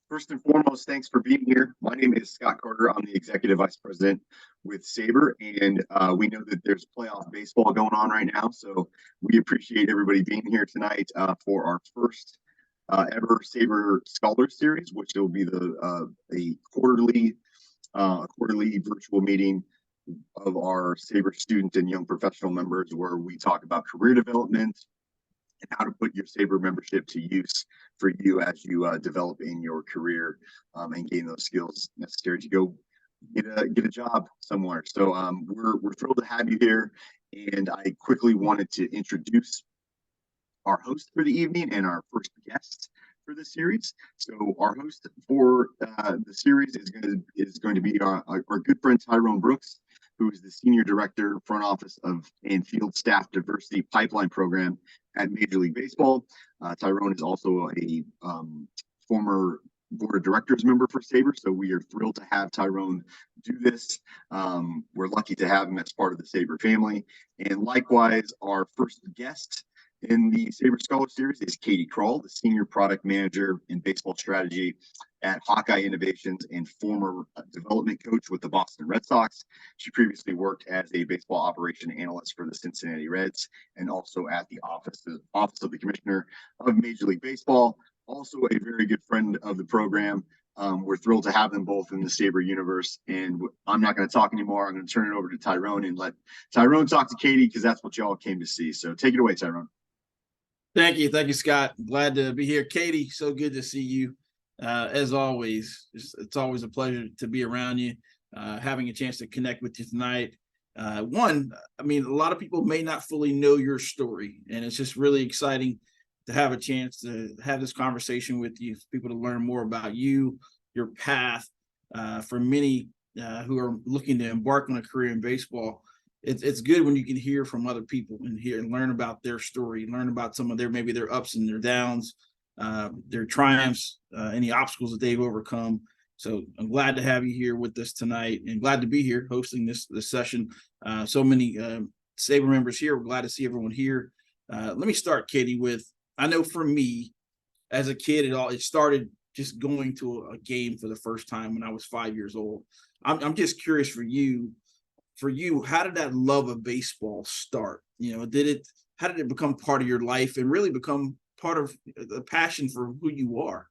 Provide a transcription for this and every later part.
First and foremost, thanks for being here. My name is Scott Carter. I'm the Executive Vice President with SABR, and we know that there's playoff baseball going on right now, so we appreciate everybody being here tonight for our first ever SABR Scholar Series, which will be a quarterly virtual meeting of our SABR student and young professional members, where we talk about career development and how to put your SABR membership to use for you as you develop in your career and gain those skills necessary to go get a job somewhere. So we're thrilled to have you here, and I quickly wanted to introduce our host for the evening and our first guest for the series. So our host for the series is going to be our good friend Tyrone Brooks, who is the Senior Director, Front Office and Field Staff Diversity Pipeline Program at Major League Baseball. Tyrone is also a former Board of Directors member for SABR, so we are thrilled to have Tyrone do this. We're lucky to have him as part of the SABR family. And likewise, our first guest in the SABR Scholar Series is Katie Krall, the Senior Product Manager in Baseball Strategy at Hawkeye Innovations and former development coach with the Boston Red Sox. She previously worked as a baseball operation analyst for the Cincinnati Reds and also at the Office of the Commissioner of Major League Baseball. Also a very good friend of the program. We're thrilled to have them both in the SABR universe. And I'm not going to talk anymore. I'm going to turn it over to Tyrone and let Tyrone talk to Katie, because that's what y'all came to see. So take it away, Tyrone. Thank you, Scott. Glad to be here. Katie, so good to see you. As always, it's always a pleasure to be around you, having a chance to connect with you tonight. A lot of people may not fully know your story, and it's just really exciting to have a chance to have this conversation with you, for people to learn more about you, your path. For many who are looking to embark on a career in baseball, it's good when you can hear from other people and hear and learn about their story, learn about some of their ups and their downs, their triumphs, any obstacles that they've overcome. So I'm glad to have you here with us tonight, and glad to be here hosting this session. So many SABR members here. We're glad to see everyone here. Let me start, Katie, with, I know for me as a kid, it started just going to a game for the first time when I was 5 years old. I'm just curious for you, how did that love of baseball start? How did it become part of your life and really become part of the passion for who you are?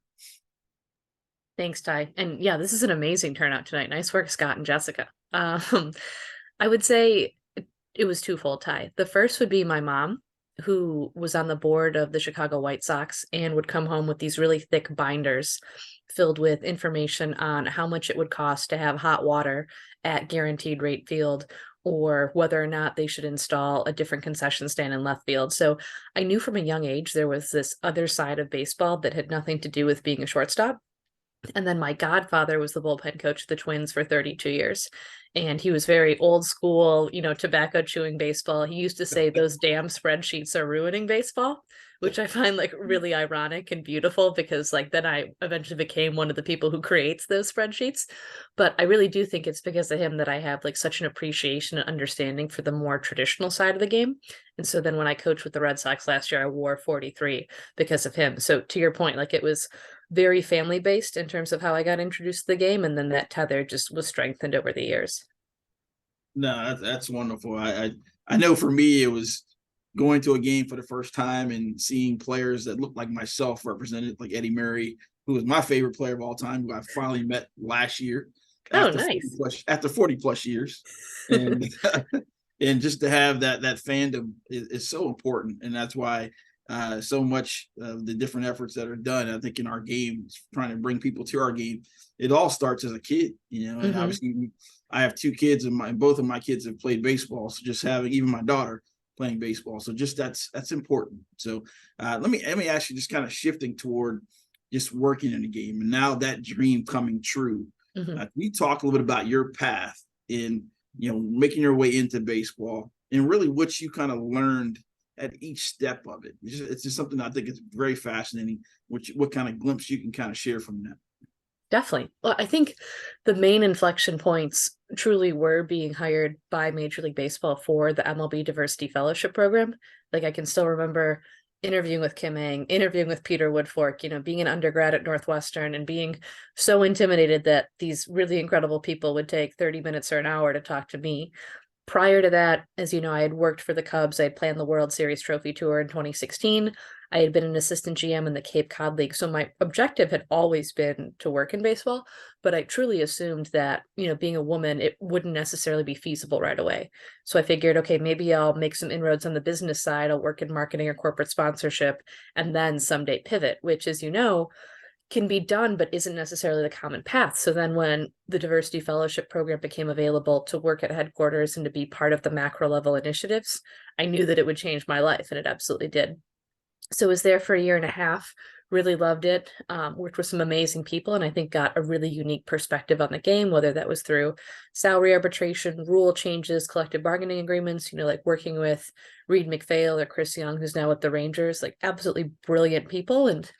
Thanks, Ty. And yeah, this is an amazing turnout tonight. Nice work, Scott and Jessica. I would say it was twofold, Ty. The first would be my mom, who was on the board of the Chicago White Sox and would come home with these really thick binders filled with information on how much it would cost to have hot water at Guaranteed Rate Field, or whether or not they should install a different concession stand in left field. So I knew from a young age there was this other side of baseball that had nothing to do with being a shortstop. And then my godfather was the bullpen coach of the Twins for 32 years. And he was very old school, tobacco chewing baseball. He used to say those damn spreadsheets are ruining baseball, which I find really ironic and beautiful, because then I eventually became one of the people who creates those spreadsheets. But I really do think it's because of him that I have such an appreciation and understanding for the more traditional side of the game. And so then when I coached with the Red Sox last year, I wore 43 because of him. So to your point, it was very family based in terms of how I got introduced to the game, and then that tether just was strengthened over the years. No, that's wonderful. I know for me it was going to a game for the first time and seeing players that looked like myself represented, like Eddie Murray, who was my favorite player of all time, who I finally met last year. Oh, nice. After 40 plus years. And and just to have that fandom is so important, and that's why so much of the different efforts that are done, I think, in our game, trying to bring people to our game, it all starts as a kid, and obviously I have two kids, and both of my kids have played baseball. So just having even my daughter playing baseball, so just that's important. So let me ask you, just kind of shifting toward just working in the game, and now that dream coming true. We talk a little bit about your path in making your way into baseball, and really what you kind of learned at each step of it. It's just something I think is very fascinating. What kind of glimpse you can kind of share from that? Definitely. Well, I think the main inflection points truly were being hired by Major League Baseball for the MLB Diversity Fellowship Program. I can still remember interviewing with Kim Eng, interviewing with Peter Woodfork, being an undergrad at Northwestern and being so intimidated that these really incredible people would take 30 minutes or an hour to talk to me. Prior to that, as you know, I had worked for the Cubs. I had planned the World Series Trophy Tour in 2016. I had been an assistant GM in the Cape Cod League. So my objective had always been to work in baseball, but I truly assumed that, being a woman, it wouldn't necessarily be feasible right away. So I figured, okay, maybe I'll make some inroads on the business side. I'll work in marketing or corporate sponsorship and then someday pivot, which, as you know, can be done, but isn't necessarily the common path. So then when the diversity fellowship program became available to work at headquarters and to be part of the macro level initiatives, I knew that it would change my life, and it absolutely did. So I was there for a year and a half, really loved it, worked with some amazing people, and I think got a really unique perspective on the game, whether that was through salary arbitration, rule changes, collective bargaining agreements, like working with Reed McPhail or Chris Young, who's now with the Rangers, like absolutely brilliant people. And,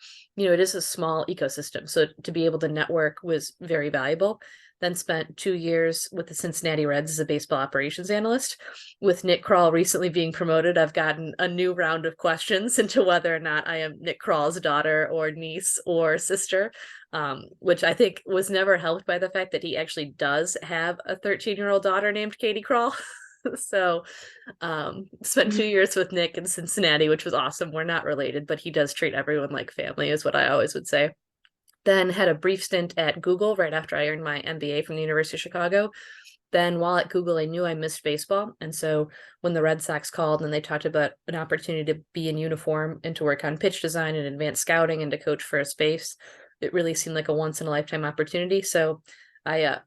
it is a small ecosystem. So to be able to network was very valuable. Then spent 2 years with the Cincinnati Reds as a baseball operations analyst. With Nick Krall recently being promoted, I've gotten a new round of questions into whether or not I am Nick Krall's daughter or niece or sister, which I think was never helped by the fact that he actually does have a 13-year-old daughter named Katie Krall. So spent 2 years with Nick in Cincinnati, which was awesome. We're not related, but he does treat everyone like family, is what I always would say. Then had a brief stint at Google right after I earned my MBA from the University of Chicago. Then while at Google, I knew I missed baseball. And so when the Red Sox called and they talked about an opportunity to be in uniform and to work on pitch design and advanced scouting and to coach first base, it really seemed like a once in a lifetime opportunity. So I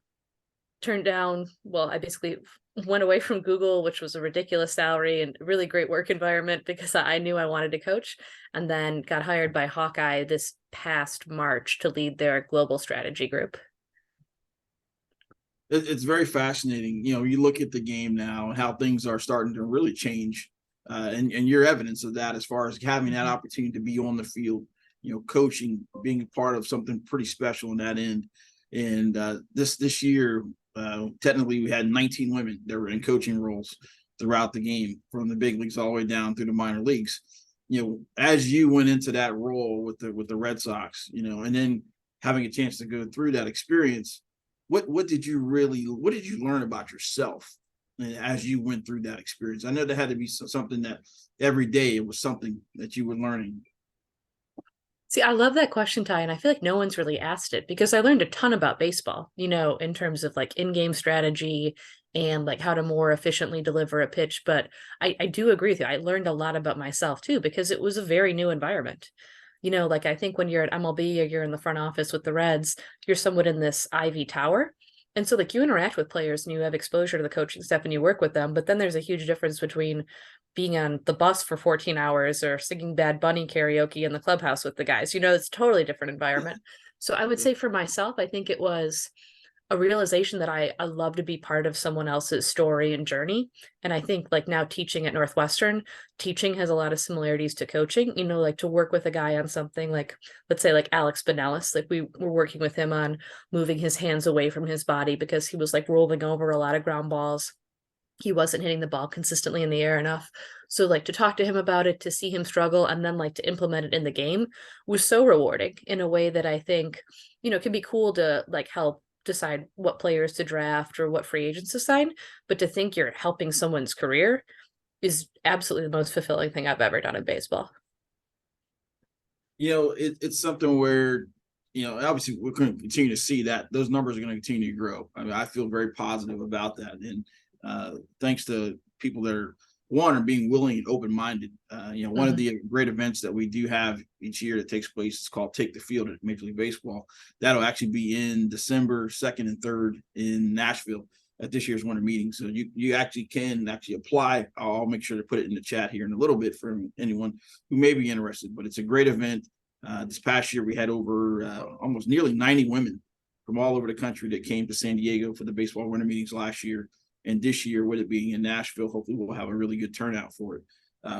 turned down, I basically went away from Google, which was a ridiculous salary and really great work environment because I knew I wanted to coach, and then got hired by Hawkeye this past March to lead their global strategy group. It's very fascinating. You look at the game now and how things are starting to really change, and you're evidence of that as far as having that opportunity to be on the field, coaching, being a part of something pretty special in that end. And this year, technically we had 19 women that were in coaching roles throughout the game, from the big leagues all the way down through the minor leagues. As you went into that role with the Red Sox, and then having a chance to go through that experience, what did you learn about yourself as you went through that experience? I know there had to be something that every day it was something that you were learning. See, I love that question, Ty, and I feel like no one's really asked it because I learned a ton about baseball, in terms of like in-game strategy and like how to more efficiently deliver a pitch. But I do agree with you. I learned a lot about myself too, because it was a very new environment. Like I think when you're at MLB or you're in the front office with the Reds, you're somewhat in this ivy tower. And so like you interact with players and you have exposure to the coaching staff and you work with them. But then there's a huge difference between being on the bus for 14 hours or singing Bad Bunny karaoke in the clubhouse with the guys. It's a totally different environment. So I would say for myself, I think it was a realization that I love to be part of someone else's story and journey. And I think like now teaching at Northwestern, teaching has a lot of similarities to coaching, like to work with a guy on something like, let's say like Alex Benellis, like we were working with him on moving his hands away from his body because he was like rolling over a lot of ground balls. He wasn't hitting the ball consistently in the air enough. So like to talk to him about it, to see him struggle and then like to implement it in the game was so rewarding in a way that I think, can be cool to like help decide what players to draft or what free agents to sign, but to think you're helping someone's career is absolutely the most fulfilling thing I've ever done in baseball. It's something where, obviously we're going to continue to see that those numbers are going to continue to grow. I mean, I feel very positive about that. And thanks to people that are being willing and open-minded. One of the great events that we do have each year that takes place is called Take the Field at Major League Baseball. That'll actually be in December 2nd and 3rd in Nashville at this year's winter meeting. So you actually can apply. I'll make sure to put it in the chat here in a little bit for anyone who may be interested, but it's a great event. This past year, we had over almost nearly 90 women from all over the country that came to San Diego for the baseball winter meetings last year. And this year, with it being in Nashville, hopefully we'll have a really good turnout for it.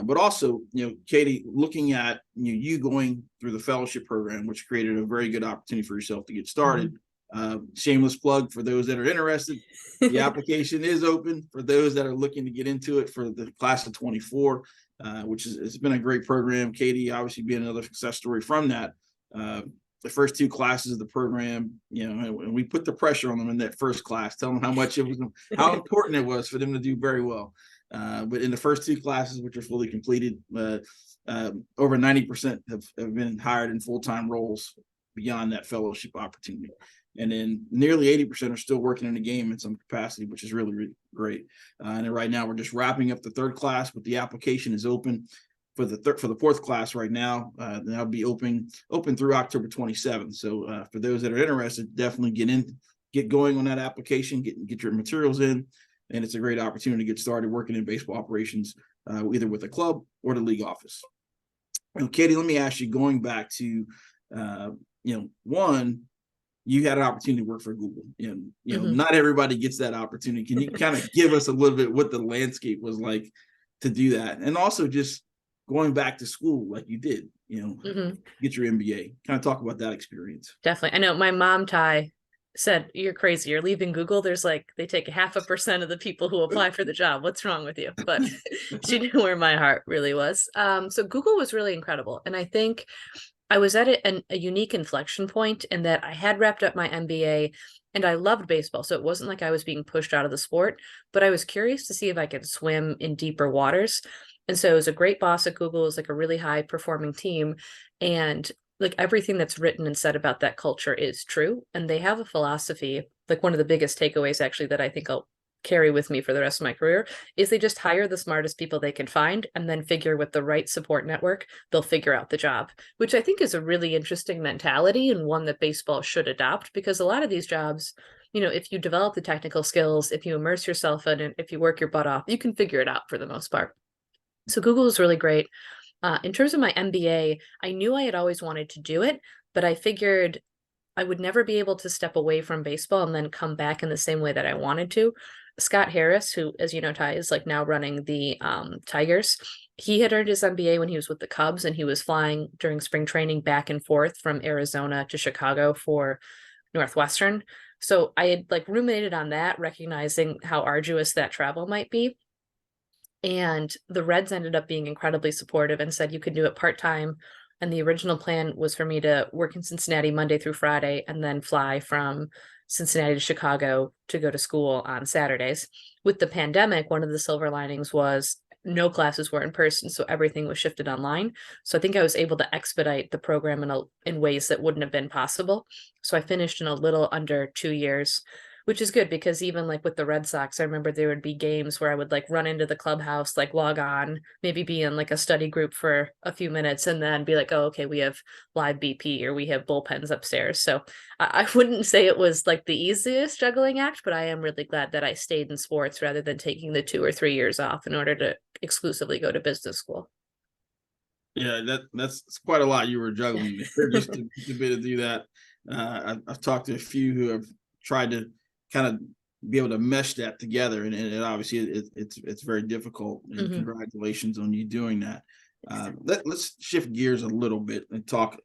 But also, Katie, looking at you going through the fellowship program, which created a very good opportunity for yourself to get started. Shameless plug for those that are interested. The application is open for those that are looking to get into it for the class of 24. which is, it's been a great program. Katie obviously being another success story from that. The first 2 classes of the program, and we put the pressure on them in that first class, tell them how much it was, how important it was for them to do very well. But in the first 2 classes, which are fully completed, over 90% have been hired in full-time roles beyond that fellowship opportunity. And then nearly 80% are still working in the game in some capacity, which is really, really great. And then right now we're just wrapping up the 3rd class, but the application is open for the 4th class right now. That'll be open through October 27th. So for those that are interested, definitely get going on that application, get your materials in, and it's a great opportunity to get started working in baseball operations, either with a club or the league office. And Katie, let me ask you, going back to, one, you had an opportunity to work for Google. Not everybody gets that opportunity. Can you kind of give us a little bit what the landscape was like to do that? And also just going back to school like you did, get your MBA. Kind of talk about that experience. Definitely. I know my mom, Ty, said, "You're crazy. You're leaving Google. There's they take 0.5% of the people who apply for the job. What's wrong with you?" But she knew where my heart really was. So Google was really incredible. And I think I was at a unique inflection point in that I had wrapped up my MBA and I loved baseball. So it wasn't like I was being pushed out of the sport, but I was curious to see if I could swim in deeper waters. And so it was a great boss at Google. It was a really high performing team. And everything that's written and said about that culture is true. And they have a philosophy, one of the biggest takeaways actually that I think I'll carry with me for the rest of my career is they just hire the smartest people they can find and then figure with the right support network, they'll figure out the job, which I think is a really interesting mentality and one that baseball should adopt, because a lot of these jobs, if you develop the technical skills, if you immerse yourself in it, if you work your butt off, you can figure it out for the most part. So Google is really great. In terms of my MBA, I knew I had always wanted to do it, but I figured I would never be able to step away from baseball and then come back in the same way that I wanted to. Scott Harris, who, as you know, Ty, is now running the Tigers. He had earned his MBA when he was with the Cubs, and he was flying during spring training back and forth from Arizona to Chicago for Northwestern. So I had ruminated on that, recognizing how arduous that travel might be. And the Reds ended up being incredibly supportive and said you could do it part-time. And the original plan was for me to work in Cincinnati Monday through Friday and then fly from Cincinnati to Chicago to go to school on Saturdays. With the pandemic, one of the silver linings was no classes were in person, so everything was shifted online. So I think I was able to expedite the program in ways that wouldn't have been possible. So I finished in a little under 2 years, which is good, because even with the Red Sox, I remember there would be games where I would run into the clubhouse, log on, maybe be in a study group for a few minutes and then be oh, okay, we have live BP or we have bullpens upstairs. So I wouldn't say it was the easiest juggling act, but I am really glad that I stayed in sports rather than taking the 2 or 3 years off in order to exclusively go to business school. Yeah, that's quite a lot you were juggling there just to be able to do that. I've talked to a few who have tried to kind of be able to mesh that together, and obviously it's very difficult. And congratulations on you doing that. Let's shift gears a little bit and talk.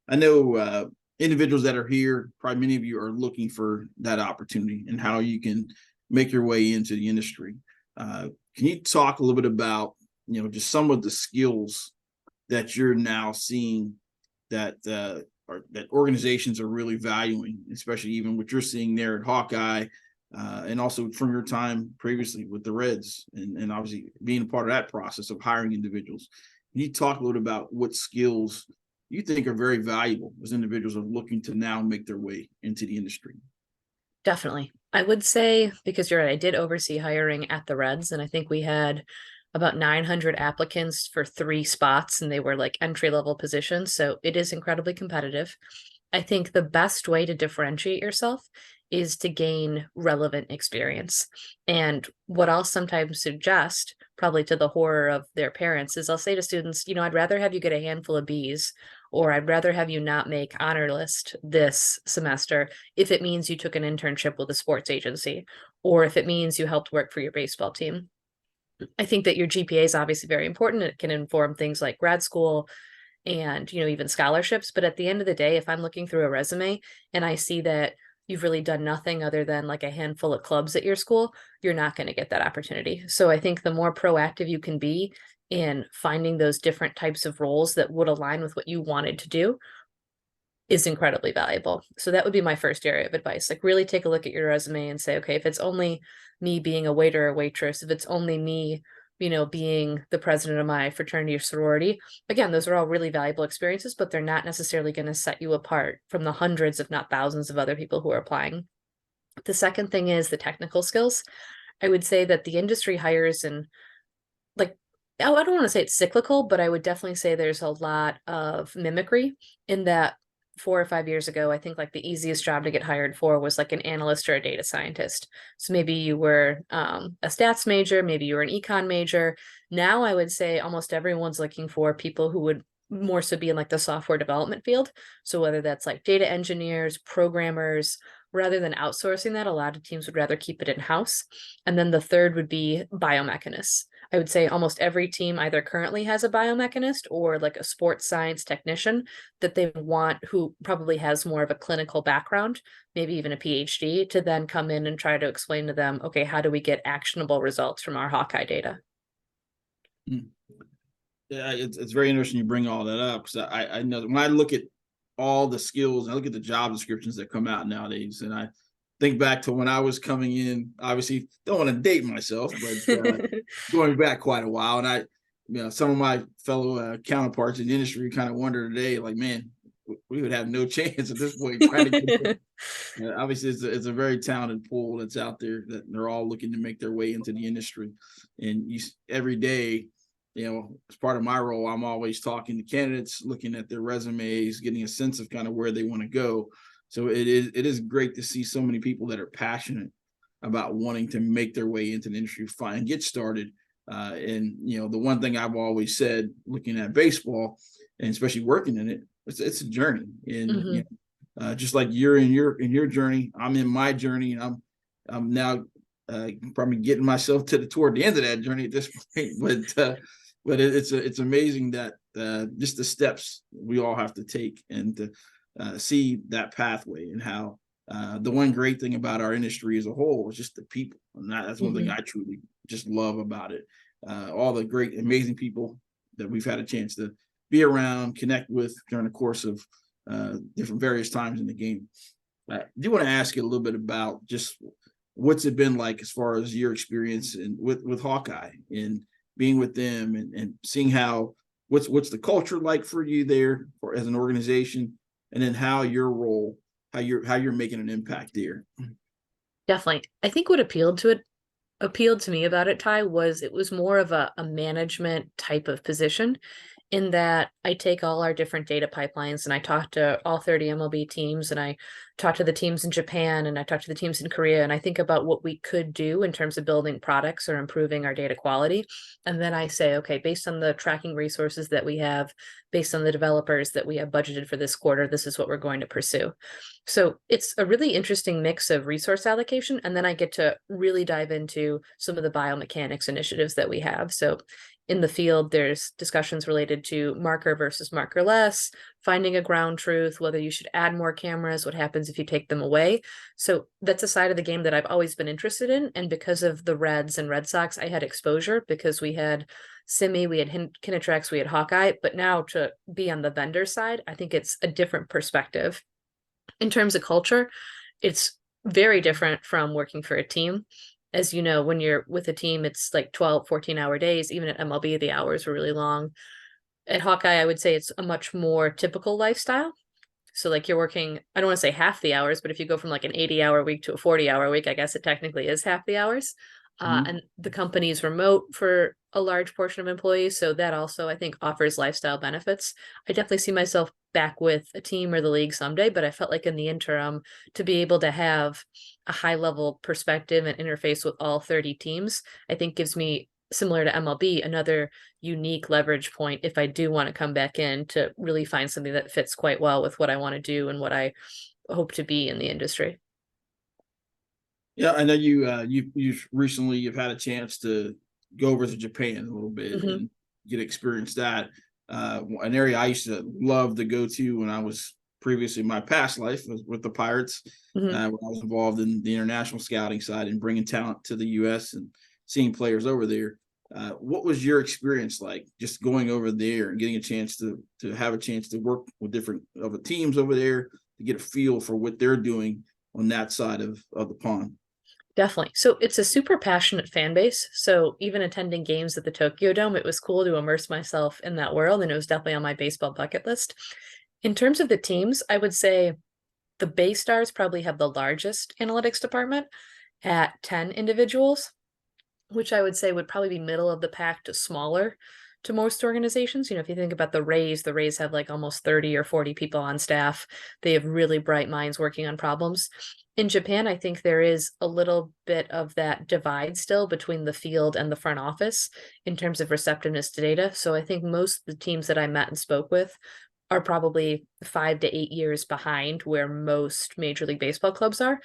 I know individuals that are here, probably many of you are looking for that opportunity and how you can make your way into the industry. Can you talk a little bit about just some of the skills that you're now seeing that organizations are really valuing, especially even what you're seeing there at Hawkeye, and also from your time previously with the Reds, and obviously being a part of that process of hiring individuals? Can you talk a little about what skills you think are very valuable as individuals are looking to now make their way into the industry? Definitely. I would say, because you're right, I did oversee hiring at the Reds, and I think we had about 900 applicants for 3 spots, and they were entry-level positions. So it is incredibly competitive. I think the best way to differentiate yourself is to gain relevant experience. And what I'll sometimes suggest, probably to the horror of their parents, is I'll say to students, I'd rather have you get a handful of B's, or I'd rather have you not make honor list this semester if it means you took an internship with a sports agency, or if it means you helped work for your baseball team. I think that your GPA is obviously very important. It can inform things like grad school and, even scholarships. But at the end of the day, if I'm looking through a resume and I see that you've really done nothing other than a handful of clubs at your school, you're not going to get that opportunity. So I think the more proactive you can be in finding those different types of roles that would align with what you wanted to do is incredibly valuable. So that would be my first area of advice. Like, really take a look at your resume and say, okay, if it's only me being a waiter or waitress, if it's only me, being the president of my fraternity or sorority, again, those are all really valuable experiences, but they're not necessarily going to set you apart from the hundreds, if not thousands, of other people who are applying. The second thing is the technical skills. I would say that the industry hires, and like, I don't want to say it's cyclical, but I would definitely say there's a lot of mimicry in that. 4 or 5 years ago, I think like the easiest job to get hired for was like an analyst or a data scientist. So maybe you were a stats major, maybe you were an econ major. Now I would say almost everyone's looking for people who would more so be in like the software development field. So whether that's like data engineers, programmers, rather than outsourcing that, a lot of teams would rather keep it in-house. And then the third would be biomechanists. I would say almost every team either currently has a biomechanist or like a sports science technician that they want, who probably has more of a clinical background, maybe even a PhD, to then come in and try to explain to them, okay, how do we get actionable results from our Hawkeye data? Yeah, it's very interesting you bring all that up, because I know when I look at all the skills, I look at the job descriptions that come out nowadays, and I think back to when I was coming in. Obviously, don't want to date myself, but going back quite a while, and some of my fellow counterparts in the industry kind of wonder today, like, man, we would have no chance at this point trying to get obviously it's a very talented pool that's out there, that they're all looking to make their way into the industry. And every day, as part of my role, I'm always talking to candidates, looking at their resumes, getting a sense of kind of where they want to go. So it is great to see so many people that are passionate about wanting to make their way into the industry, and get started. And the one thing I've always said, looking at baseball and especially working in it, it's a journey. And just like you're in your journey, I'm in my journey, and I'm now probably getting myself toward the end of that journey at this point. But it's amazing that just the steps we all have to take, and to see that pathway, and how the one great thing about our industry as a whole is just the people. And that's one thing I truly just love about it. All the great, amazing people that we've had a chance to be around, connect with during the course of different various times in the game. I do want to ask you a little bit about just what's it been like as far as your experience with Hawkeye, and being with them, and seeing how what's the culture like for you there, or as an organization, and then how your role, how you're making an impact there. Definitely. I think what appealed to me about it, Ty, was it was more of a management type of position, in that I take all our different data pipelines and I talk to all 30 MLB teams, and I talk to the teams in Japan, and I talk to the teams in Korea, and I think about what we could do in terms of building products or improving our data quality. And then I say, okay, based on the tracking resources that we have, based on the developers that we have budgeted for this quarter, this is what we're going to pursue. So it's a really interesting mix of resource allocation. And then I get to really dive into some of the biomechanics initiatives that we have. So in the field, there's discussions related to marker versus markerless, finding a ground truth, whether you should add more cameras, what happens if you take them away. So that's a side of the game that I've always been interested in. And because of the Reds and Red Sox, I had exposure, because we had Simi, we had Kinetrex, we had Hawkeye. But now to be on the vendor side, I think it's a different perspective. In terms of culture, it's very different from working for a team. As you know, when you're with a team, it's like 12, 14-hour days. Even at MLB, the hours were really long. At Hawkeye, I would say it's a much more typical lifestyle. So like you're working, I don't want to say half the hours, but if you go from like an 80-hour week to a 40-hour week, I guess it technically is half the hours. And the company is remote for a large portion of employees. So that also, I think, offers lifestyle benefits. I definitely see myself back with a team or the league someday, but I felt like in the interim, to be able to have a high level perspective and interface with all 30 teams, I think gives me, similar to MLB, another unique leverage point if I do want to come back in to really find something that fits quite well with what I want to do and what I hope to be in the industry. Yeah, I know you've recently had a chance to go over to Japan a little bit and get experience that. An area I used to love to go to when I was previously, my past life was with the Pirates, when I was involved in the international scouting side and bringing talent to the U.S. and seeing players over there. What was your experience like just going over there and getting a chance to have a chance to work with different other teams over there to get a feel for what they're doing on that side of the pond? Definitely. So it's a super passionate fan base. So even attending games at the Tokyo Dome, it was cool to immerse myself in that world. And it was definitely on my baseball bucket list. In terms of the teams, I would say the Bay Stars probably have the largest analytics department at 10 individuals, which I would say would probably be middle of the pack to smaller to most organizations. If you think about the Rays have like almost 30 or 40 people on staff. They have really bright minds working on problems. In Japan, I think there is a little bit of that divide still between the field and the front office in terms of receptiveness to data. So I think most of the teams that I met and spoke with are probably 5 to 8 years behind where most Major League Baseball clubs are.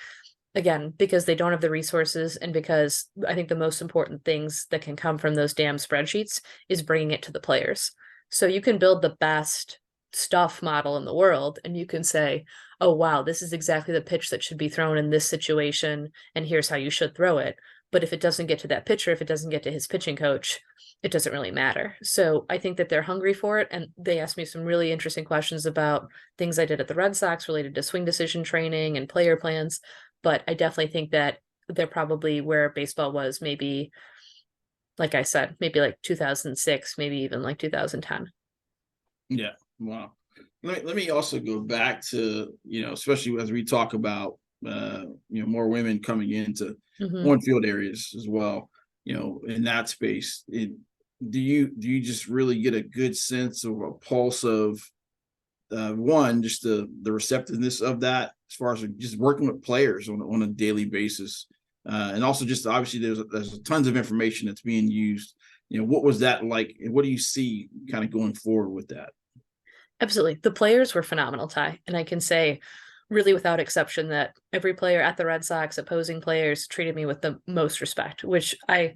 Again, because they don't have the resources, and because I think the most important things that can come from those damn spreadsheets is bringing it to the players. So you can build the best stuff model in the world, and you can say, oh, wow, this is exactly the pitch that should be thrown in this situation, and here's how you should throw it. But if it doesn't get to that pitcher, if it doesn't get to his pitching coach, it doesn't really matter. So I think that they're hungry for it. And they asked me some really interesting questions about things I did at the Red Sox related to swing decision training and player plans. But I definitely think that they're probably where baseball was, maybe, like I said, maybe like 2006, maybe even like 2010. Yeah. Wow. Let me also go back to, especially as we talk about, more women coming into on-field areas as well, in that space. Do you just really get a good sense of a pulse of one, just the receptiveness of that, as far as just working with players on a daily basis, and also just obviously there's tons of information that's being used. What was that like, and what do you see kind of going forward with that? Absolutely, the players were phenomenal, Ty, and I can say really without exception that every player at the Red Sox, opposing players, treated me with the most respect, which I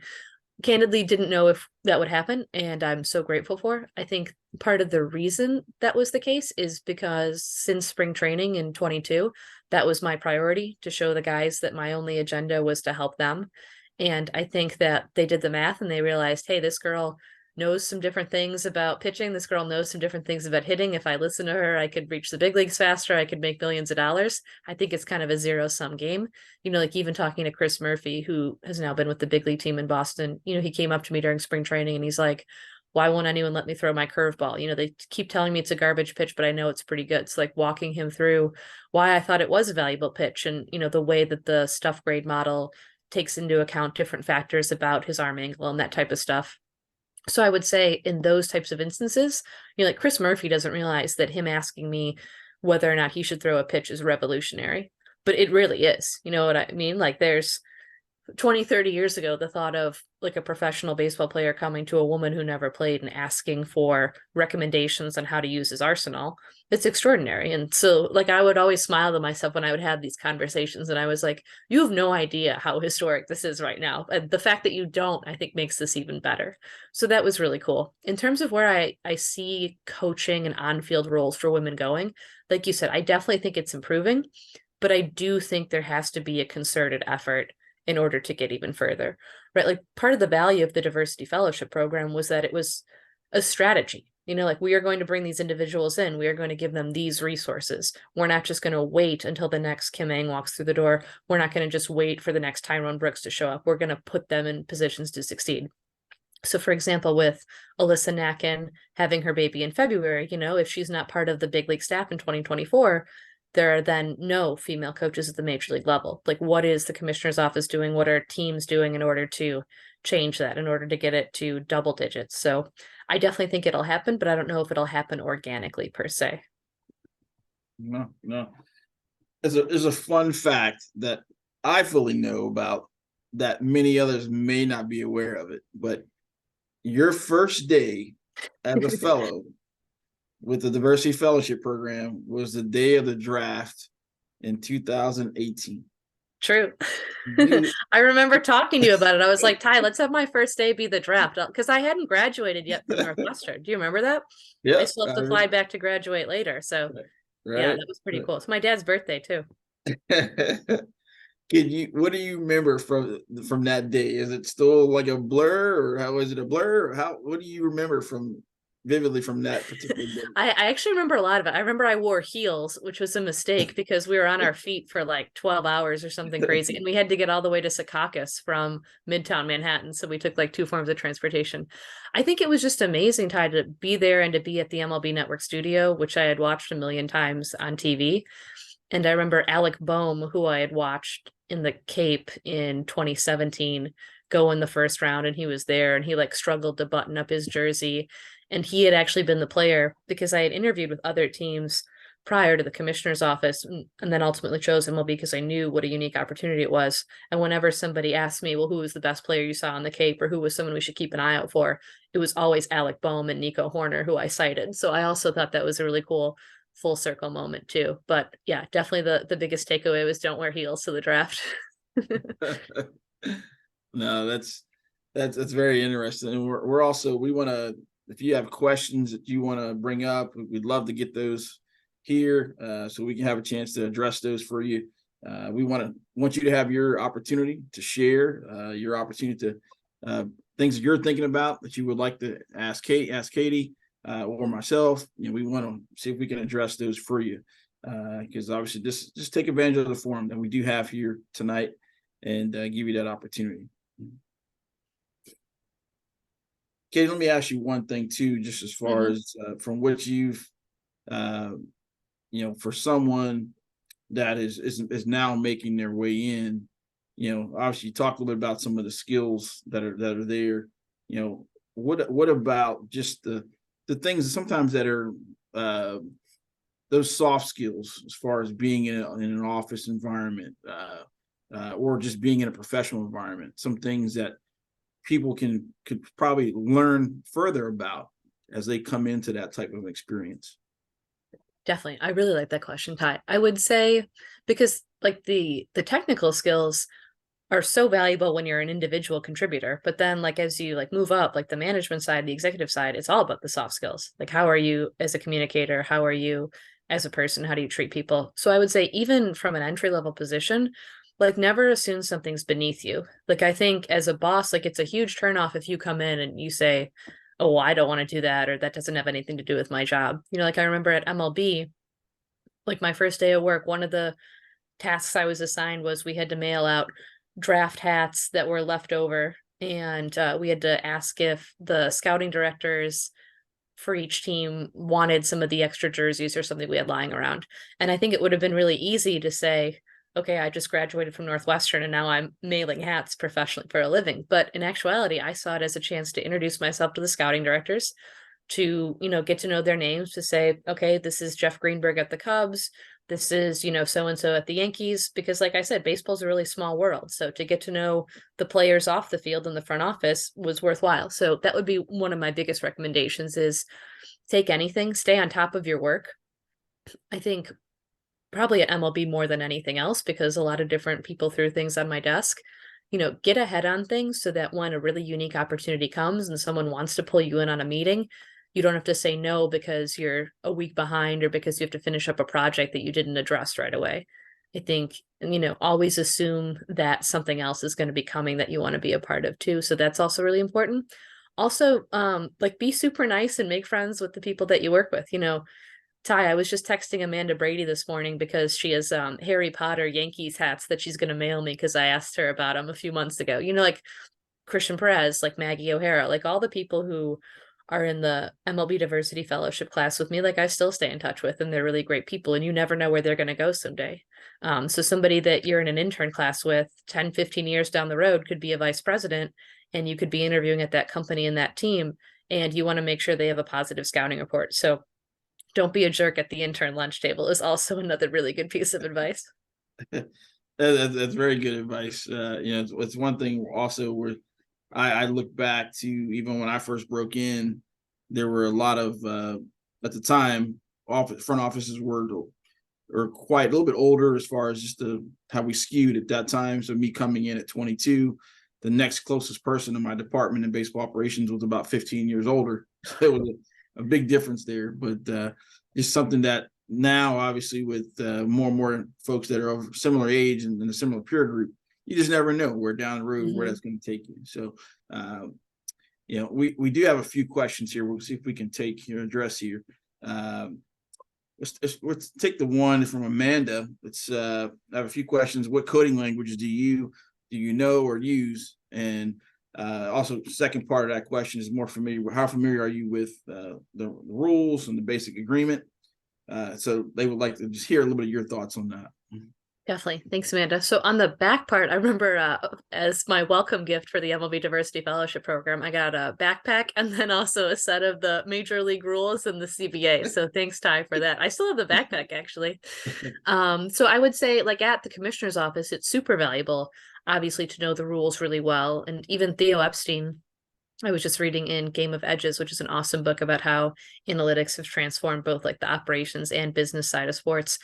candidly didn't know if that would happen, and I'm so grateful for. I think part of the reason that was the case is because since spring training in 22, that was my priority, to show the guys that my only agenda was to help them. And I think that they did the math and they realized, hey, this girl knows some different things about pitching. This girl knows some different things about hitting. If I listen to her, I could reach the big leagues faster. I could make millions of dollars. I think it's kind of a zero-sum game. Like even talking to Chris Murphy, who has now been with the big league team in Boston, he came up to me during spring training and he's like, why won't anyone let me throw my curveball? They keep telling me it's a garbage pitch, but I know it's pretty good. It's like walking him through why I thought it was a valuable pitch, and, the way that the stuff grade model takes into account different factors about his arm angle and that type of stuff. So I would say in those types of instances, like Chris Murphy doesn't realize that him asking me whether or not he should throw a pitch is revolutionary, but it really is. You know what I mean? Like there's 20, 30 years ago, the thought of like a professional baseball player coming to a woman who never played and asking for recommendations on how to use his arsenal, it's extraordinary. And so like I would always smile to myself when I would have these conversations, and I was like, you have no idea how historic this is right now. And the fact that you don't, I think, makes this even better. So that was really cool. In terms of where I see coaching and on-field roles for women going, like you said, I definitely think it's improving, but I do think there has to be a concerted effort in order to get even further, right? Like part of the value of the diversity fellowship program was that it was a strategy, like we are going to bring these individuals in, we are going to give them these resources. We're not just going to wait until the next Kim Ng walks through the door. We're not going to just wait for the next Tyrone Brooks to show up. We're going to put them in positions to succeed. So for example, with Alyssa Nacken having her baby in February, if she's not part of the big league staff in 2024, there are then no female coaches at the major league level. Like what is the commissioner's office doing? What are teams doing in order to change that, in order to get it to double digits? So I definitely think it'll happen, but I don't know if it'll happen organically per se. No. There's a fun fact that I fully know about that many others may not be aware of it, but your first day as a fellow with the Diversity Fellowship Program was the day of the draft in 2018. True. I remember talking to you about it. I was like, Ty, let's have my first day be the draft, because I hadn't graduated yet from Northwestern. Do you remember that? Yeah. I still have to fly back to graduate later. So right. Yeah, that was pretty cool. It's my dad's birthday too. What do you remember from that day? Is it still like a blur, or how is it a blur? What do you remember vividly from that particular day? I actually remember a lot of it. I remember I wore heels, which was a mistake because we were on our feet for like 12 hours or something crazy. And we had to get all the way to Secaucus from Midtown Manhattan. So we took like 2 forms of transportation. I think it was just amazing, Ty, to be there and to be at the MLB Network studio, which I had watched a million times on TV. And I remember Alec Boehm, who I had watched in the Cape in 2017, go in the first round, and he was there, and he like struggled to button up his jersey. And he had actually been the player because I had interviewed with other teams prior to the commissioner's office, and then ultimately chose MLB because I knew what a unique opportunity it was. And whenever somebody asked me, well, who was the best player you saw on the Cape, or who was someone we should keep an eye out for, it was always Alec Boehm and Nico Horner, who I cited. So I also thought that was a really cool full circle moment too. But yeah, definitely the biggest takeaway was don't wear heels to the draft. No, that's very interesting. And we're also, we want to, if you have questions that you want to bring up, we'd love to get those here, so we can have a chance to address those for you. We want you to have your opportunity to share, your opportunity to things that you're thinking about that you would like to ask Katie, or myself. We want to see if we can address those for you, because obviously just take advantage of the forum that we do have here tonight and give you that opportunity. Katie, let me ask you one thing too, just as far as from what you've, for someone that is now making their way in, obviously you talked a little bit about some of the skills that are there. What about just the things sometimes that are those soft skills, as far as being in an office environment, or just being in a professional environment, some things that people could probably learn further about as they come into that type of experience? Definitely. I really like that question, Ty. I would say, because like the technical skills are so valuable when you're an individual contributor, but then like as you like move up, like the management side, the executive side, it's all about the soft skills. Like, how are you as a communicator? How are you as a person? How do you treat people? So I would say, even from an entry level position, like never assume something's beneath you. Like, I think as a boss, like it's a huge turnoff if you come in and you say, oh, well, I don't want to do that, or that doesn't have anything to do with my job. Like I remember at MLB, like my first day of work, one of the tasks I was assigned was we had to mail out draft hats that were left over, and we had to ask if the scouting directors for each team wanted some of the extra jerseys or something we had lying around. And I think it would have been really easy to say, okay, I just graduated from Northwestern and now I'm mailing hats professionally for a living. But in actuality, I saw it as a chance to introduce myself to the scouting directors, to, get to know their names, to say, okay, this is Jeff Greenberg at the Cubs. This is, so-and-so at the Yankees. Because like I said, baseball's a really small world. So to get to know the players off the field in the front office was worthwhile. So that would be one of my biggest recommendations: is take anything, stay on top of your work. I think probably at MLB more than anything else, because a lot of different people threw things on my desk. Get ahead on things so that when a really unique opportunity comes and someone wants to pull you in on a meeting, you don't have to say no because you're a week behind, or because you have to finish up a project that you didn't address right away. I think, always assume that something else is going to be coming that you want to be a part of too. So that's also really important. Also, like be super nice and make friends with the people that you work with. Ty, I was just texting Amanda Brady this morning because she has Harry Potter Yankees hats that she's going to mail me, because I asked her about them a few months ago. Like Christian Perez, like Maggie O'Hara, like all the people who are in the MLB Diversity Fellowship class with me, like I still stay in touch with, and they're really great people, and you never know where they're going to go someday. So somebody that you're in an intern class with 10, 15 years down the road could be a vice president, and you could be interviewing at that company and that team, and you want to make sure they have a positive scouting report. So don't be a jerk at the intern lunch table is also another really good piece of advice. That's very good advice. It's one thing also where I look back to, even when I first broke in, there were a lot of, at the time, front offices were quite a little bit older as far as just how we skewed at that time. So me coming in at 22, the next closest person in my department in baseball operations was about 15 years older. So it was a big difference there, but just something that now, obviously, with more and more folks that are of similar age and in a similar peer group, you just never know where down the road where that's going to take you. So, we do have a few questions here. We'll see if we can address here. Let's take the one from Amanda. I have a few questions. What coding languages do you know or use? And also, second part of that question is how familiar are you with the rules and the basic agreement? So they would like to just hear a little bit of your thoughts on that. Definitely. Thanks, Amanda. So on the back part, I remember as my welcome gift for the MLB Diversity Fellowship Program, I got a backpack and then also a set of the Major League rules and the CBA. So thanks, Ty, for that. I still have the backpack, actually. So I would say, like, at the commissioner's office, it's super valuable, obviously, to know the rules really well. And even Theo Epstein, I was just reading in Game of Edges, which is an awesome book about how analytics have transformed both like the operations and business side of sports.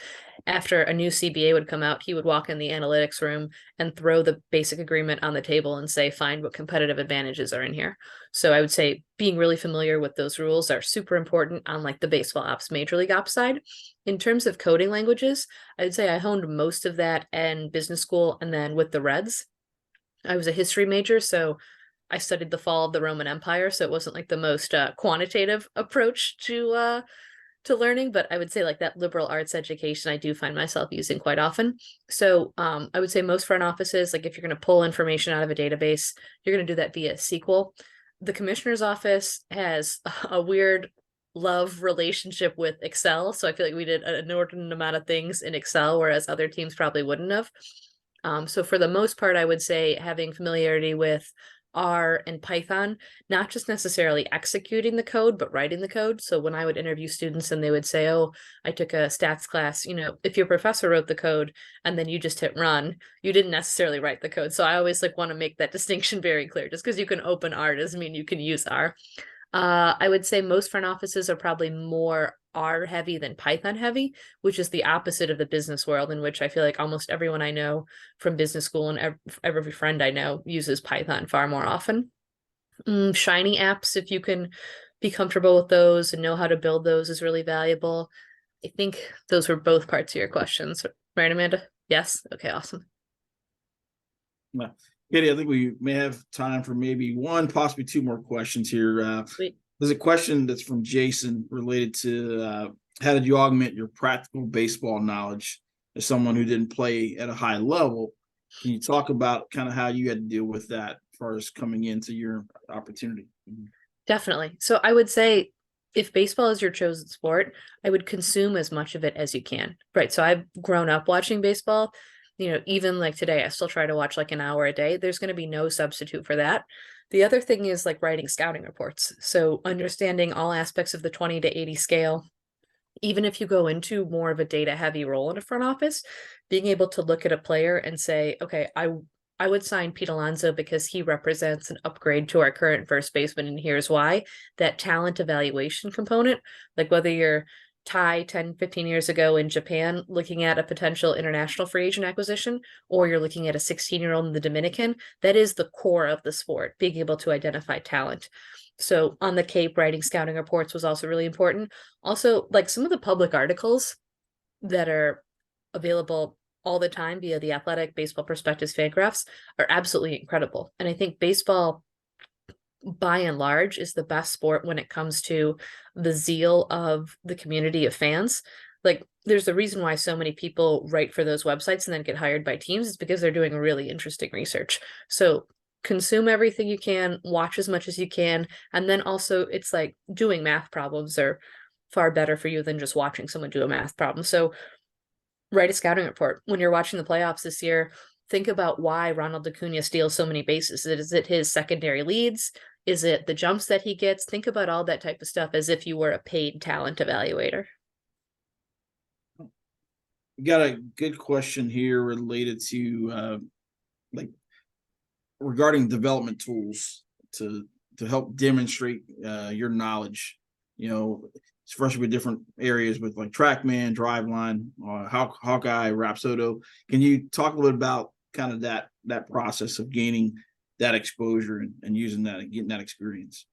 After a new CBA would come out, he would walk in the analytics room and throw the basic agreement on the table and say, find what competitive advantages are in here. So I would say being really familiar with those rules are super important on like the baseball ops, major league ops side. In terms of coding languages, I would say I honed most of that in business school and then with the Reds. I was a history major, so I studied the fall of the Roman Empire, so it wasn't like the most quantitative approach to learning, but I would say like that liberal arts education I do find myself using quite often. So I would say most front offices, like if you're going to pull information out of a database, you're going to do that via SQL. The commissioner's office has a weird love relationship with Excel, so I feel like we did an inordinate amount of things in Excel, whereas other teams probably wouldn't have. So for the most part, I would say having familiarity with R and Python, not just necessarily executing the code, but writing the code. So when I would interview students and they would say, oh, I took a stats class, if your professor wrote the code and then you just hit run, you didn't necessarily write the code. So I always want to make that distinction very clear. Just because you can open R doesn't mean you can use R. I would say most front offices are probably more R heavy than Python heavy, which is the opposite of the business world, in which I feel like almost everyone I know from business school and every friend I know uses Python far more often. Shiny apps, if you can be comfortable with those and know how to build those, is really valuable. I think those were both parts of your questions, right, Amanda? Yes? Okay, awesome. Katie, I think we may have time for maybe one, possibly two more questions here. There's a question that's from Jason related to how did you augment your practical baseball knowledge as someone who didn't play at a high level? Can you talk about kind of how you had to deal with that as far as coming into your opportunity? Definitely. So I would say if baseball is your chosen sport, I would consume as much of it as you can. Right. So I've grown up watching baseball. Even like today, I still try to watch like an hour a day. There's going to be no substitute for that. The other thing is like writing scouting reports. So understanding all aspects of the 20 to 80 scale, even if you go into more of a data heavy role in a front office, being able to look at a player and say, okay, I would sign Pete Alonso because he represents an upgrade to our current first baseman. And here's why. That talent evaluation component, like whether you're Ty 10, 15 years ago in Japan looking at a potential international free agent acquisition, or you're looking at a 16-year-old in the Dominican, that is the core of the sport, being able to identify talent. So on the Cape, writing scouting reports was also really important. Also, like some of the public articles that are available all the time via the Athletic, Baseball Perspectives, Fangraphs are absolutely incredible. And I think baseball, by and large, is the best sport when it comes to the zeal of the community of fans. Like there's a reason why so many people write for those websites and then get hired by teams. It's because they're doing really interesting research. So consume everything you can, watch as much as you can. And then also it's like doing math problems are far better for you than just watching someone do a math problem. So write a scouting report. When you're watching the playoffs this year, think about why Ronald Acuna steals so many bases. Is it his secondary leads? Is it the jumps that he gets? Think about all that type of stuff as if you were a paid talent evaluator. We got a good question here related to regarding development tools to help demonstrate your knowledge, especially with different areas with like TrackMan, Driveline, Hawkeye, Rapsodo. Can you talk a little bit about kind of that process of gaining that exposure and using that and getting that experience.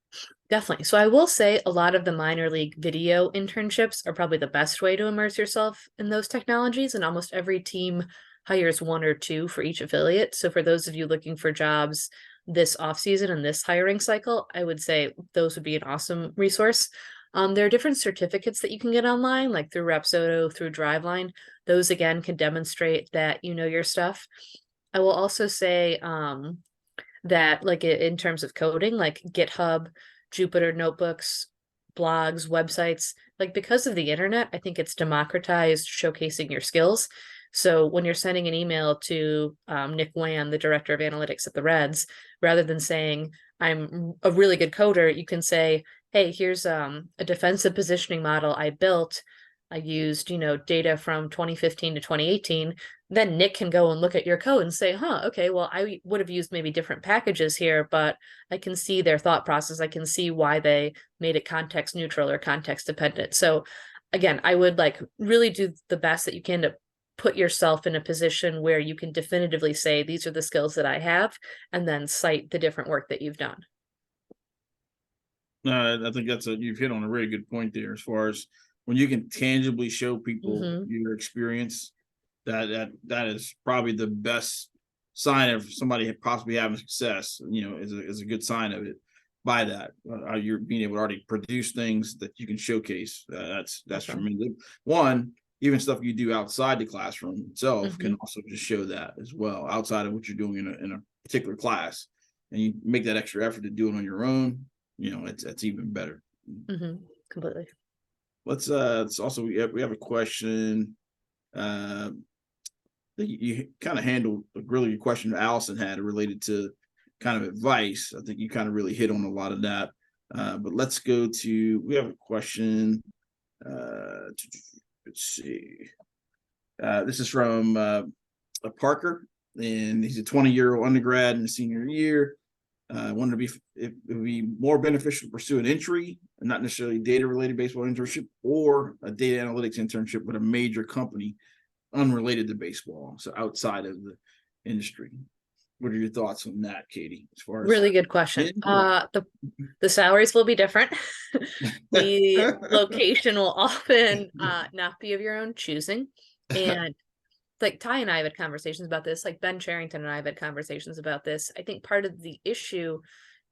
Definitely. So I will say a lot of the minor league video internships are probably the best way to immerse yourself in those technologies. And almost every team hires 1 or 2 for each affiliate. So for those of you looking for jobs this off season and this hiring cycle, I would say those would be an awesome resource. There are different certificates that you can get online, like through Rapsodo, through Driveline. Those again can demonstrate that you know your stuff. I will also say that like in terms of coding, like GitHub, Jupyter notebooks, blogs, websites, like because of the internet, I think it's democratized showcasing your skills. So when you're sending an email to Nick Wan, the director of analytics at the Reds, rather than saying, I'm a really good coder, you can say, hey, here's a defensive positioning model I built. I used, data from 2015 to 2018. Then Nick can go and look at your code and say, okay, well, I would have used maybe different packages here, but I can see their thought process. I can see why they made it context neutral or context dependent. So again, I would like really do the best that you can to put yourself in a position where you can definitively say, these are the skills that I have, and then cite the different work that you've done. I think you've hit on a really good point there, as far as when you can tangibly show people your experience, that is probably the best sign of somebody possibly having success, is a good sign of it. By that, you're being able to already produce things that you can showcase. That's tremendous. One, even stuff you do outside the classroom itself can also just show that as well, outside of what you're doing in a particular class, and you make that extra effort to do it on your own. It's even better. Completely. Let's also, we have a question. You kind of handled a really good question Allison had related to kind of advice. I think you kind of really hit on a lot of that. But let's go to, we have a question. Let's see. This is from Parker, and he's a 20-year-old undergrad in the senior year. Wanted to be, it would be more beneficial to pursue an entry, and not necessarily data-related baseball internship, or a data analytics internship with a major company unrelated to baseball, so outside of the industry. What are your thoughts on that, Katie? As far as really good question. The salaries will be different. The location will often not be of your own choosing, and like Ty and I have had conversations about this, like Ben Charrington and I have had conversations about this. I think part of the issue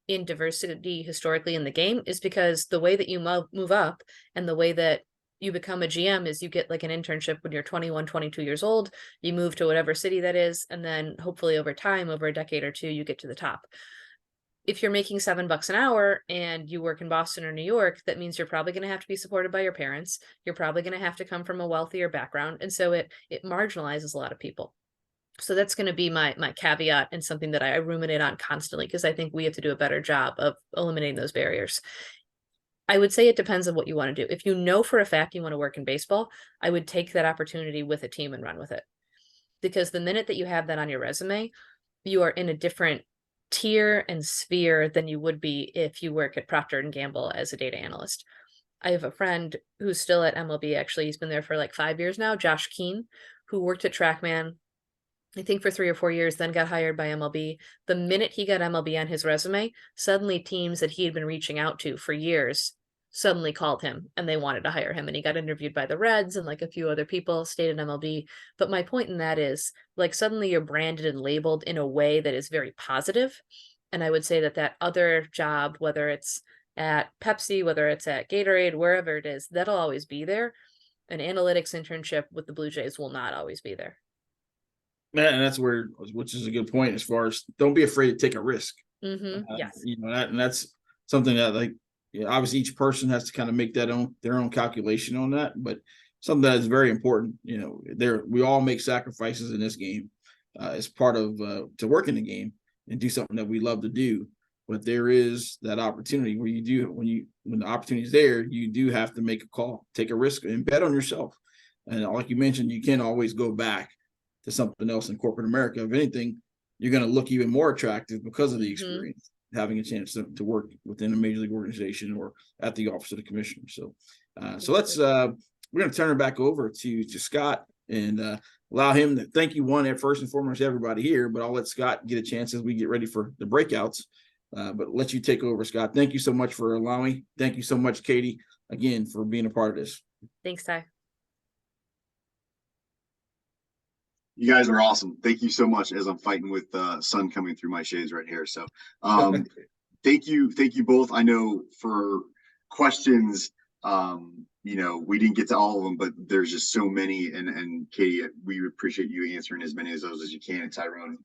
in diversity historically in the game is because the way that you move up and the way that you become a GM is you get like an internship when you're 21, 22 years old, you move to whatever city that is, and then hopefully over time, over a decade or two, you get to the top. If you're making $7 an hour and you work in Boston or New York, that means you're probably going to have to be supported by your parents. You're probably going to have to come from a wealthier background. And so it marginalizes a lot of people. So that's going to be my caveat, and something that I ruminate on constantly, because I think we have to do a better job of eliminating those barriers. I would say it depends on what you want to do. If you know for a fact you want to work in baseball, I would take that opportunity with a team and run with it. Because the minute that you have that on your resume, you are in a different tier and sphere than you would be if you work at Procter & Gamble as a data analyst. I have a friend who's still at MLB. Actually, he's been there for like 5 years now, Josh Keene, who worked at TrackMan, I think for 3 or 4 years, then got hired by MLB. The minute he got MLB on his resume, suddenly teams that he had been reaching out to for years suddenly called him and they wanted to hire him, and he got interviewed by the Reds and like a few other people, stayed in MLB. But my point in that is, like, suddenly you're branded and labeled in a way that is very positive. And I would say that other job, whether it's at Pepsi, whether it's at Gatorade, wherever it is, that'll always be there. An analytics internship with the Blue Jays will not always be there. Yeah, and that's which is a good point, as far as don't be afraid to take a risk. Yes. And that's something that, like, obviously each person has to kind of make their own calculation on that, but something that is very important. We all make sacrifices in this game as part of to work in the game and do something that we love to do. But there is that opportunity where when the opportunity is there, you do have to make a call, take a risk, and bet on yourself. And like you mentioned, you can't always go back to something else in corporate America. If anything, you're going to look even more attractive because of the experience, having a chance to work within a major league organization or at the office of the commissioner. So let's we're going to turn it back over to Scott and allow him to thank you first and foremost, everybody here, but I'll let Scott get a chance as we get ready for the breakouts. But let you take over, Scott. Thank you so much for allowing. Thank you so much, Katie, again, for being a part of this. Thanks, Ty. You guys are awesome. Thank you so much, as I'm fighting with sun coming through my shades right here. So thank you both. I know for questions, we didn't get to all of them, but there's just so many. And Katie, we appreciate you answering as many of those as you can, and Tyrone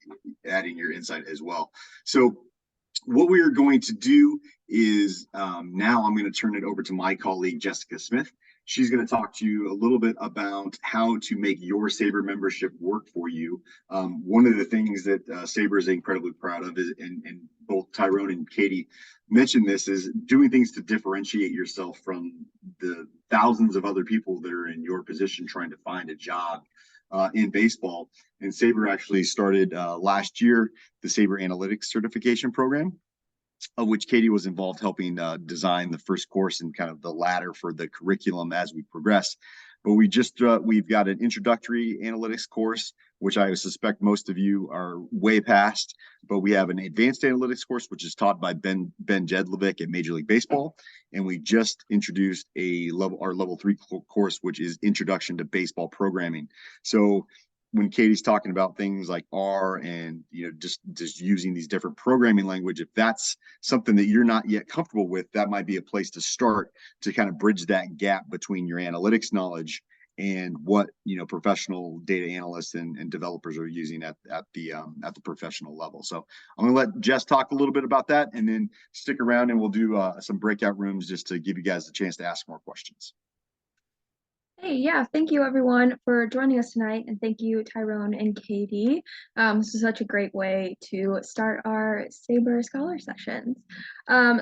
adding your insight as well. So what we are going to do is now I'm going to turn it over to my colleague, Jessica Smith. She's going to talk to you a little bit about how to make your SABR membership work for you. One of the things that SABR is incredibly proud of is, and both Tyrone and Katie mentioned this, is doing things to differentiate yourself from the thousands of other people that are in your position trying to find a job in baseball. And SABR actually started last year the SABR Analytics Certification Program, of which Katie was involved helping design the first course and kind of the ladder for the curriculum as we progress. But we've got an introductory analytics course, which I suspect most of you are way past. But we have an advanced analytics course, which is taught by Ben Jedlovic at Major League Baseball. And we just introduced our level 3 course, which is Introduction to Baseball Programming. So when Katie's talking about things like R and just using these different programming language, if that's something that you're not yet comfortable with, that might be a place to start to kind of bridge that gap between your analytics knowledge and what professional data analysts and developers are using at the professional level. So I'm going to let Jess talk a little bit about that, and then stick around and we'll do some breakout rooms just to give you guys a chance to ask more questions. Hey, yeah, thank you everyone for joining us tonight, and thank you Tyrone and Katie. This is such a great way to start our SABR Scholar Sessions.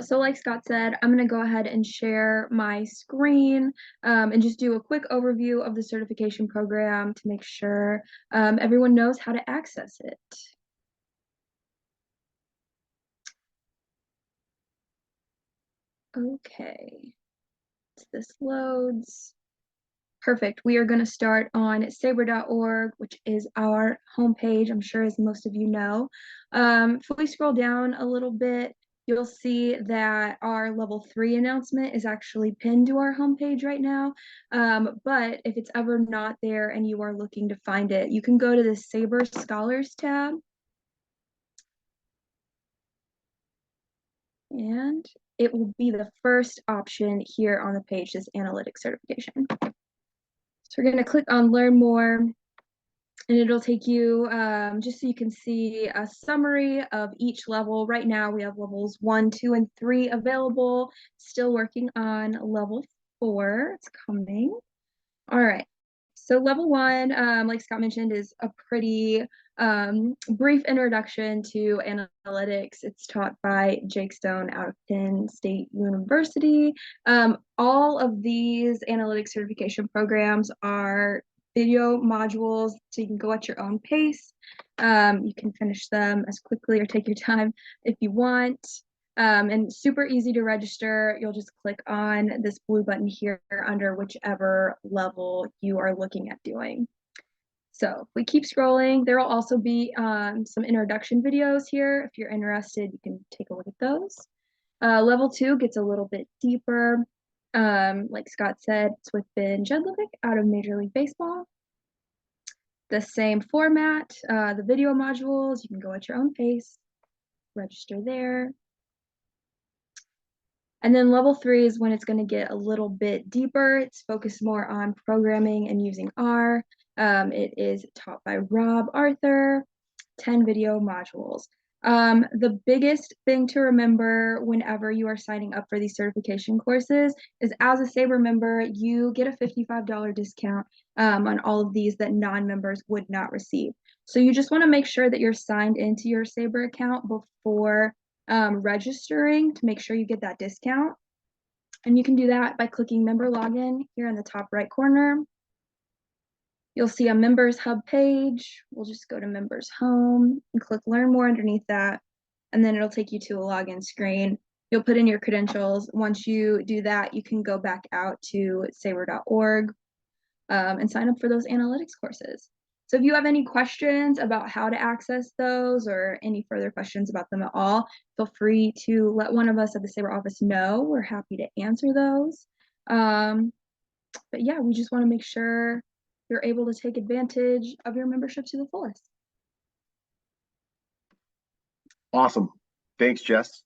So like Scott said, I'm going to go ahead and share my screen and just do a quick overview of the certification program to make sure everyone knows how to access it. Okay, as this loads. Perfect. We are going to start on SABR.org, which is our homepage, I'm sure as most of you know. If we scroll down a little bit, you'll see that our level 3 announcement is actually pinned to our homepage right now. But if it's ever not there and you are looking to find it, you can go to the SABR Scholars tab. And it will be the first option here on the page, this analytics certification. So we're going to click on Learn More, and it'll take you just so you can see a summary of each level. Right now we have levels 1, 2, and 3 available. Still working on level 4. It's coming. All right. So level 1, like Scott mentioned, is a pretty brief introduction to analytics. It's taught by Jake Stone out of Penn State University. All of these analytics certification programs are video modules, so you can go at your own pace. You can finish them as quickly or take your time if you want. And super easy to register. You'll just click on this blue button here under whichever level you are looking at doing. So if we keep scrolling, there will also be some introduction videos here. If you're interested, you can take a look at those. Level 2 gets a little bit deeper. Like Scott said, it's with Ben Jedlovic out of Major League Baseball. The same format, the video modules, you can go at your own pace, register there. And then level 3 is when it's going to get a little bit deeper. It's focused more on programming and using R. It is taught by Rob Arthur, 10 video modules. The biggest thing to remember whenever you are signing up for these certification courses is, as a SABR member, you get a $55 discount on all of these that non-members would not receive. So you just want to make sure that you're signed into your SABR account before registering to make sure you get that discount. And you can do that by clicking member login here in the top right corner. You'll see a members hub page. We'll just go to members home and click learn more underneath that, and then it'll take you to a login screen. You'll put in your credentials. Once you do that, you can go back out to SABR.org. and sign up for those analytics courses. So if you have any questions about how to access those or any further questions about them at all, feel free to let one of us at the SABR office know. We're happy to answer those. But yeah, we just want to make sure you're able to take advantage of your membership to the fullest. Awesome. Thanks, Jess.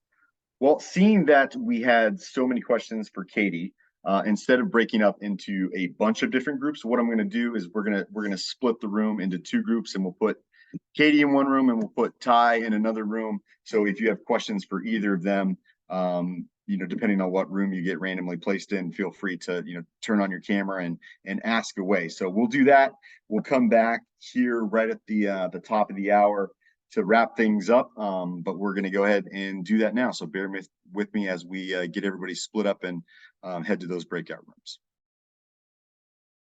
Well, seeing that we had so many questions for Katie, instead of breaking up into a bunch of different groups, what I'm going to do is we're gonna split the room into two groups, and we'll put Katie in one room and we'll put Ty in another room. So if you have questions for either of them, depending on what room you get randomly placed in, feel free to turn on your camera and ask away. So we'll do that. We'll come back here right at the top of the hour to wrap things up, but we're going to go ahead and do that now. So bear with me as we get everybody split up and head to those breakout rooms.